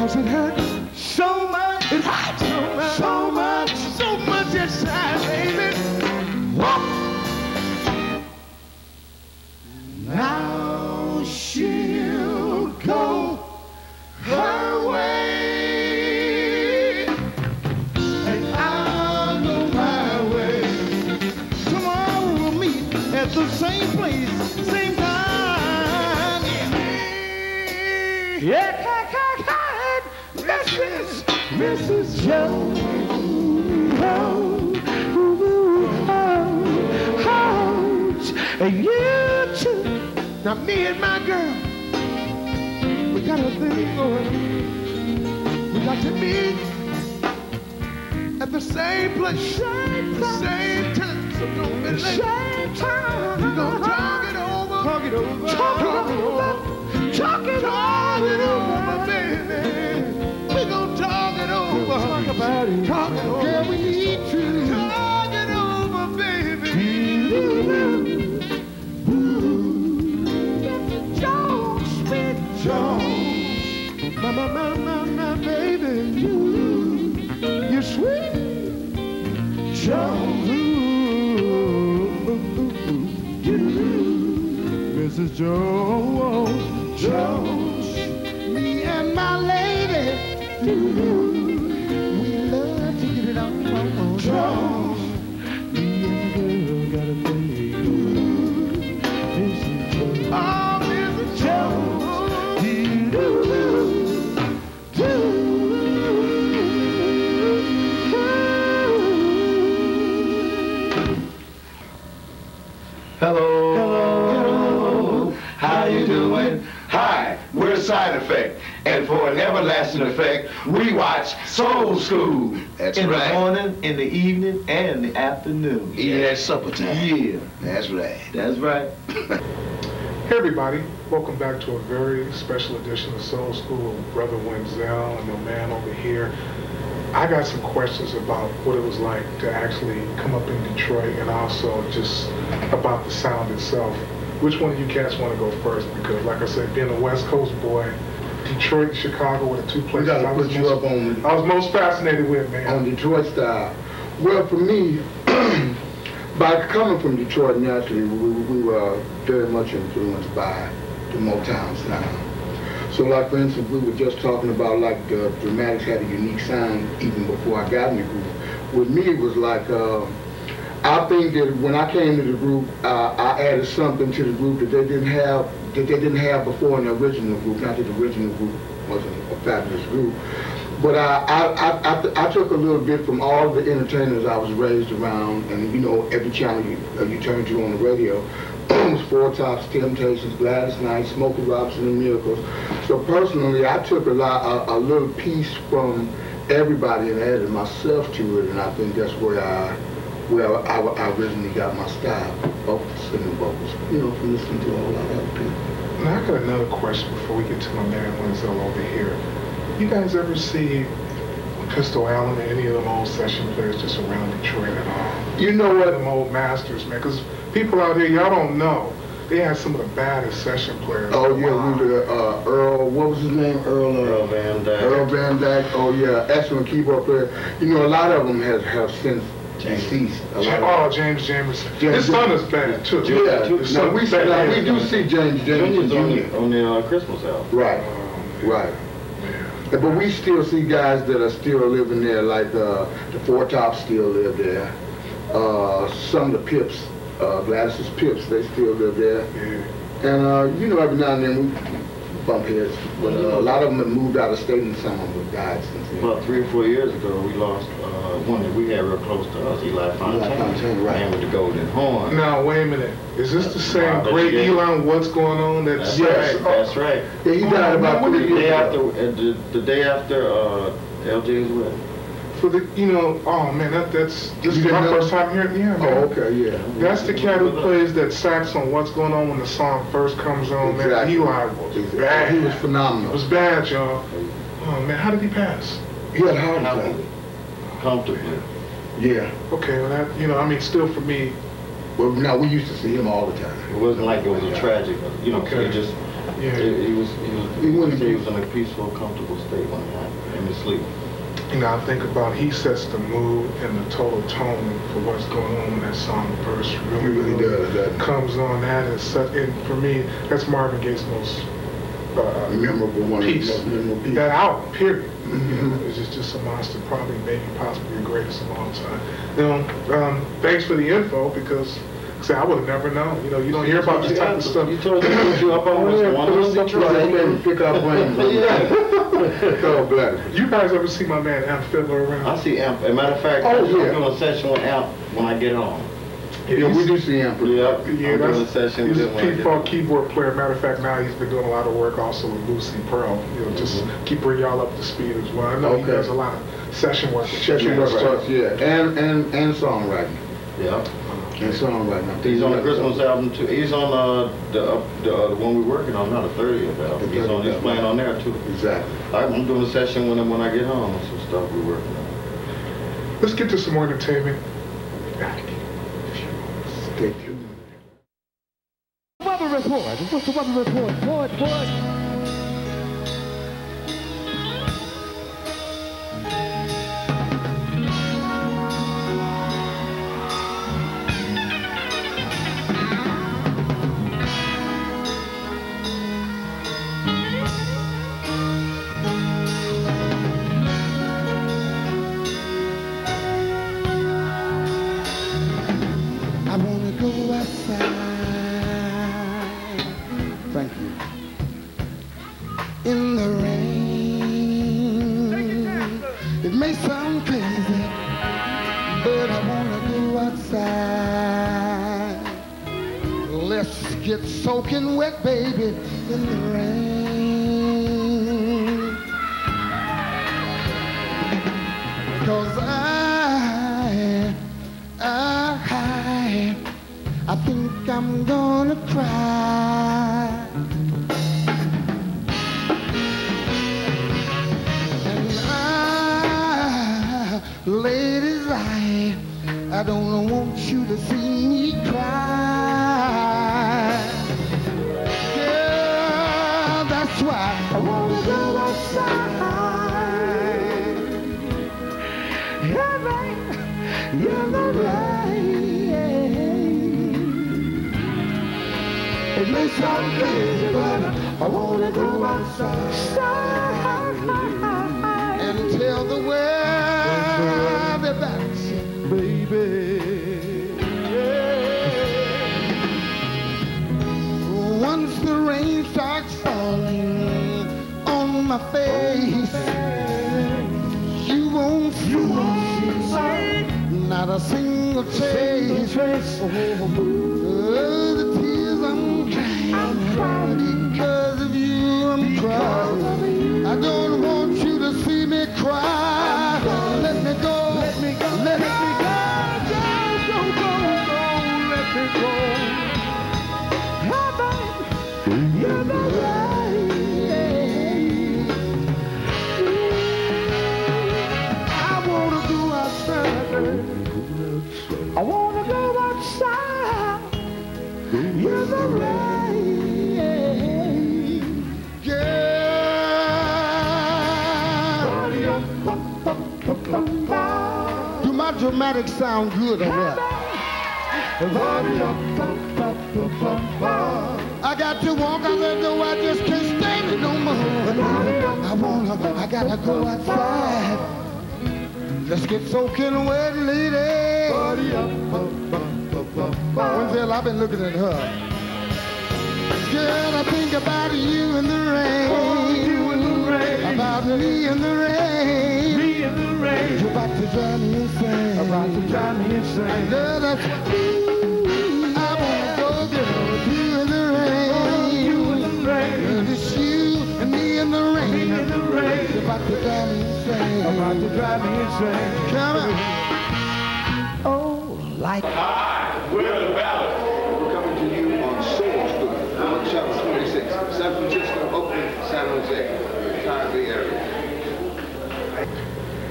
'cause it hurt so much. It hurt so much, so much, so much inside, baby. Whoa. Now she'll go her way, and I'll go my way. Tomorrow we'll meet at the same place, same time. Yeah, Mrs. Jones. And you too. Now me and my girl, we got a thing going. We got to meet at the same place, the same time. So don't be late. Same time. We're gonna talk it over. Talk it over. Talk it over. Talk it over, baby. We're gonna talk it over. Talk about it. Talk it over. Girl, we need to talk it over, baby. Jones, my baby, you're sweet, Jones, Mrs. Jones, me and my lady, we love to get it on, Jones, me and the girl got a baby, Mrs. Jones, oh, Mrs. Jones. Hello. Hello. How you doing? Hi, we're Side Effect. And for an everlasting effect, we watch Soul School. That's right. In the morning, in the evening, and the afternoon. Even at supper time. Yeah. That's right. That's right. Hey everybody, welcome back to a very special edition of Soul School with Brother Wenzell and your man over here. I got some questions about what it was like to actually come up in Detroit and also just about the sound itself. Which one of you cats want to go first? Because like I said, being a West Coast boy, Detroit and Chicago were the two places I was most fascinated with, man. On Detroit style. Well, for me, by coming from Detroit, naturally, we were very much influenced by the Motown sound. So, like, for instance, we were just talking about, like, the Dramatics had a unique sound even before I got in the group. With me, it was like, I think that when I came to the group, I added something to the group that they didn't have before in the original group. Not that the original group wasn't a fabulous group, but I took a little bit from all the entertainers I was raised around, and you know, every channel you turn to on the radio. It was Four Tops, Temptations, Gladys Knight, Smokey Robinson, and Miracles. So personally, I took a little piece from everybody and added myself to it, and I think that's where I originally got my style of singing vocals, you know, from listening to a whole lot of other people. Now I got another question before we get to my man Wenzell over here. You guys ever see Pistol Allen or any of them old session players just around Detroit at all? You know what? Them old masters, man, because people out here, y'all don't know. They had some of the baddest session players. Oh yeah, we were Earl. What was his name? Earl Van Dyke. Earl Van Dyke. Oh yeah, excellent keyboard player. You know, a lot of them have since deceased. James Jamerson. His son is bad too. Yeah. We do see James Jamerson on the Christmas album. Right. Right. But we still see guys that are still living there, like the Four Tops still live there. Some of the Pips. Gladys's Pips, they still live there. Yeah. And, you know, every now and then we bump heads. But a lot of them have moved out of state and some of them have died since then. About 3 or 4 years ago, we lost one that we had real close to us, Eli Fontaine, right. Man with the golden horn. Now, wait a minute. Is this the same great Eli What's Going On? That's right. That's right. Yeah, he died about 3 years ago. The day after LJ's wedding. For the, you know, oh man, this is my first time hearing. Yeah, man. Oh, okay, yeah. That's the cat who plays that sax on What's Going On when the song first comes on. Exactly. Man, Eli was bad. He was phenomenal. It was bad, y'all. Oh man, how did he pass? He had a heart attack. Comfortably. Yeah. Okay, well that, you know, I mean, still for me. Well, now we used to see him all the time. It wasn't like it was a tragic, you know. Okay. Yeah. He was in a peaceful, comfortable state when it happened, in his sleep. You know, I think about he sets the mood and the total tone for what's going on when that song verse really does. That comes on. That is such, and for me, that's Marvin Gaye's most memorable one. piece. Memorable piece. That album, period. You know, it's just a monster, probably, maybe, possibly the greatest of all time. You know, thanks for the info because. See, I would have never known. You know, you don't hear about this type of stuff. You told me to put you up on this Pick up brains. You guys ever see my man Amp Fiddler around? I see Amp. As a matter of fact, I'm doing a session with Amp when I get home. Yeah, we do see Amp. Yeah, I'm doing a session with he's him. a P-Funk keyboard player. Matter of fact, now he's been doing a lot of work also with Lucy Pearl. You know, just keep bringing y'all up to speed as well. I know he does a lot of session work. Session work stuff, yeah, and songwriting. Yeah. And songwriting. He's on the Christmas album too. He's on the one we're working on now, the 30th album. He's playing on there too. Exactly. I'm doing a session with him when I get home on some stuff we're working on. Let's get to some more entertainment. Stay tuned. Weather report. What's the weather report? Report. Thank you. In the rain, it may sound crazy, but I wanna go outside. Let's get soaking wet, baby, in the rain. 'Cause I think I'm gonna cry. And ladies, I don't want you to see me cry. Girl, that's why I wanna go outside. Yeah, right, you're the right. It may sound crazy, but I wanna go outside and tell the world about you, baby. Once the rain starts falling on my face, you won't see not a single trace. The tears I'm crying because of you. I'm crying. I don't want you to see me cry. Let me go. Let me go. Let me go. Go. Let me go. You're the right. I wanna go outside. I wanna go outside. You're the right girl. Do my dramatic sound good or what? I got to walk out the door, I just can't stand it no more. I gotta go outside. Let's get soaking wet, lady. Wenzell, I've been looking at her. Girl, I think about you in the rain. About me in the rain. You're about to drive me insane. Girl, that's what I wanna go, girl, with you in the rain. Girl, it's you and me in the rain. You're about to drive me insane. Come on. Oh, like. Hi, we're the Ballad. We're coming to you on Soul School, on Channel 26, San Francisco, Oakland, San Jose, the entire Bay Area.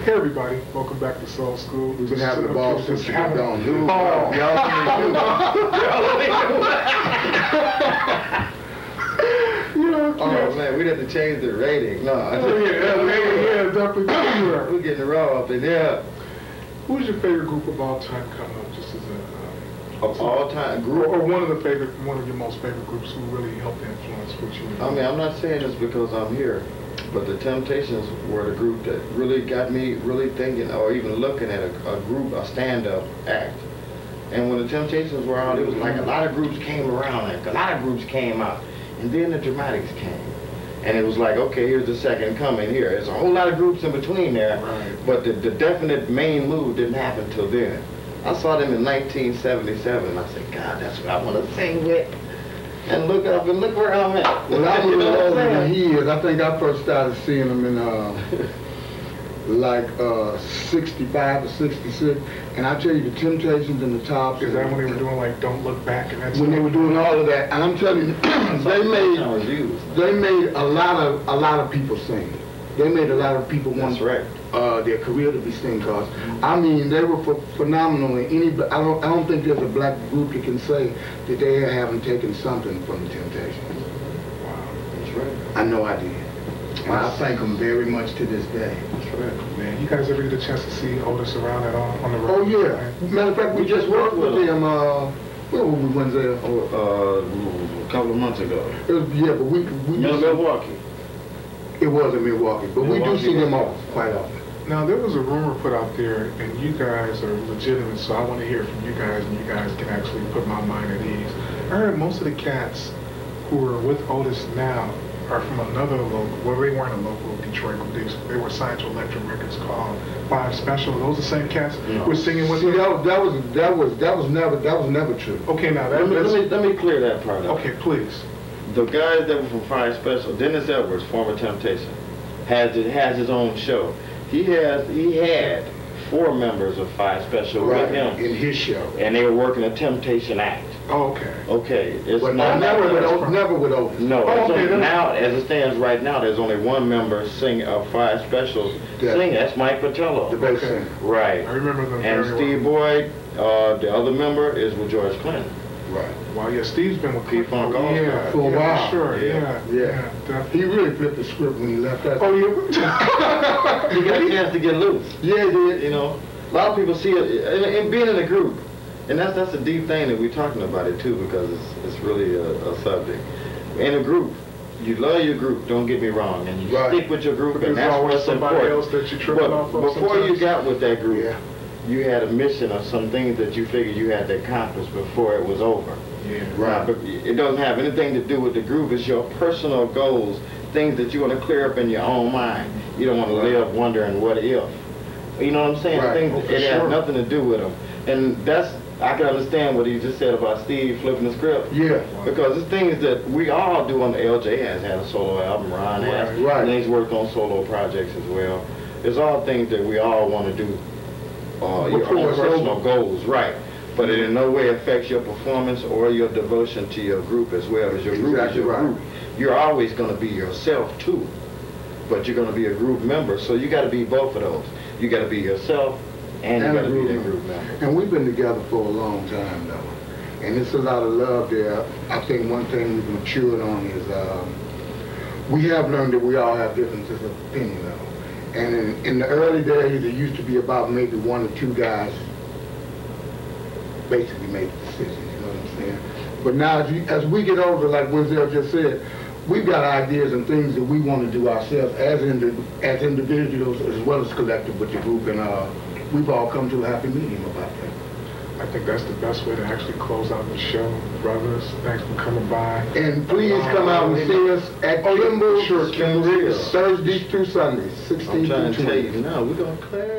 Hey everybody, welcome back to Soul School. We've been having the ball since we got down. You know, Yes. man, we'd have to change the rating. No. Yeah, definitely. We're getting raw up in there. Who's your favorite group of all time coming up? Just as Of all time group. or one of your most favorite groups who really helped influence what you were I mean, I'm not saying this because I'm here, but the Temptations were the group that really got me really thinking or even looking at a group, a stand-up act. And when the Temptations were out, it was like a lot of groups came around, and a lot of groups came out, and then the Dramatics came. And it was like, okay, here's the second coming here. There's a whole lot of groups in between there, but the definite main move didn't happen till then. I saw them in 1977, and I said, God, that's what I want to sing with. And look up and look where I'm at. Well, I'm a little older than he is. I think I first started seeing them in like 65 or 66. And I tell you, the Temptations and the Tops. Is that when they were doing like Don't Look Back and that's when they were doing all of that? And I'm telling you, they made a lot of people sing. They made a lot of people want their career to be sing. Cause I mean, they were phenomenal. And I don't think there's a black group that can say that they haven't taken something from the Temptations. Wow, that's right. I know I did. And I thank them very much to this day. That's right. Man, you guys ever get a chance to see Otis around at all on the road? Oh yeah. Matter of fact, we just worked with them. Where were we Wenzell? A couple of months ago. Yeah, but we Milwaukee. It was in Milwaukee, but we do see them quite often. Now, there was a rumor put out there, and you guys are legitimate, so I want to hear from you guys, and you guys can actually put my mind at ease. I heard most of the cats who are with Otis now are from another local, well, they weren't a local Detroit group, they were signed to Electric Records called Five Special. Are those the same cats who were singing with you? them? That was never true. Okay, now let me clear that part up. Okay, please. The guys that were from Five Special, Dennis Edwards, former Temptation, has his own show. He had 4 members of Five Special with him in his show, and they were working a Temptation act. Oh, okay. Okay. It's but never with Otis. No. Now, as it stands right now, there's only one member of Five Specials singing. That's Mike Patello. The bass singer. Right. I remember them. And Steve Boyd, the other member, is with George Clinton. Right. Well, yeah, Steve's been with Pete Funk also. For a while. Sure. Yeah. He really flipped the script when he left that. Oh, yeah. He got a chance to get loose. Yeah, he did. You know, a lot of people see it, and being in a group, and that's a deep thing that we're talking about it too, because it's really a subject. In a group, you love your group, don't get me wrong, and you stick with your group, and that's what's important. Else that you're tripping off of before sometimes. you got with that group, you had a mission or some things that you figured you had to accomplish before it was over. Yeah. Right. But it doesn't have anything to do with the group. It's your personal goals, things that you want to clear up in your own mind. You don't want to live wondering what if. You know what I'm saying? Things, it has nothing to do with them. And I can understand what he just said about Steve flipping the script. Yeah. Because it's things that we all do on the LJ has had a solo album, Ron has, and he's worked on solo projects as well. It's all things that we all want to do. Your own personal goals, right. But it in no way affects your performance or your devotion to your group as well, as your group is your group. You're always going to be yourself too, but you're going to be a group member, so you got to be both of those. You got to be yourself, and you got to be that group member. And we've been together for a long time though, and it's a lot of love there. I think one thing we've matured on is we have learned that we all have differences of opinion though. And in the early days, it used to be about maybe 1 or 2 guys basically made decisions, you know what I'm saying? But now, as we get older, like Wenzell just said, we've got ideas and things that we want to do ourselves as individuals as well as collective with the group, and we've all come to a happy medium about that. I think that's the best way to actually close out the show. Brothers, thanks for coming by. And please come out and see us at Kimball's Thursdays through Sundays, 16 I'm trying to to tell you now, we're going to clear